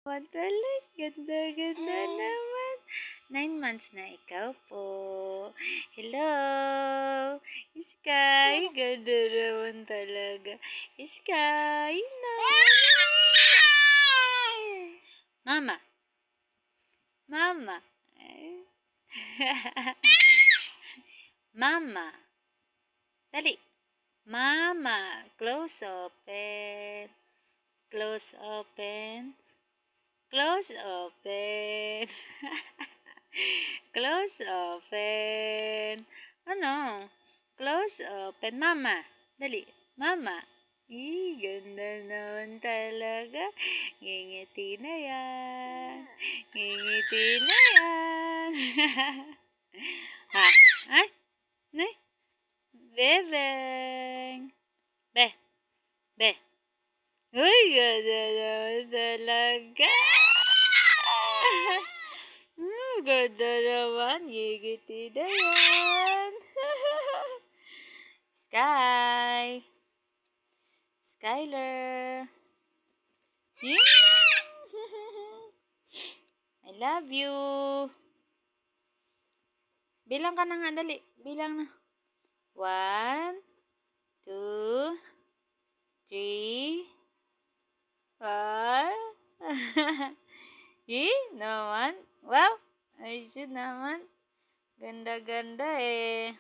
Madaling, ganda-ganda naman. 9 months na ikaw po. Hello, Sky. Ganda naman talaga. Sky, no. Mama. Mama. Mama. Dali. Mama. Close, open. Close, open. Close, open. Close, open. Ano? Close, open. Mama. Dali. Mama. Ganda naman talaga. Ngingiti na yan. Ngingiti na yan. Ha? Ay? Nay? Bebeng. Be. Be. Uy, ganda naman talaga. Ganda naman. Ngingiti na yan. Sky. Skyler. I love you. Bilang ka na nga, dali. Bilang na. 1, 2, 3, 4. Naman. Wow. Ayun naman. Ganda-ganda eh.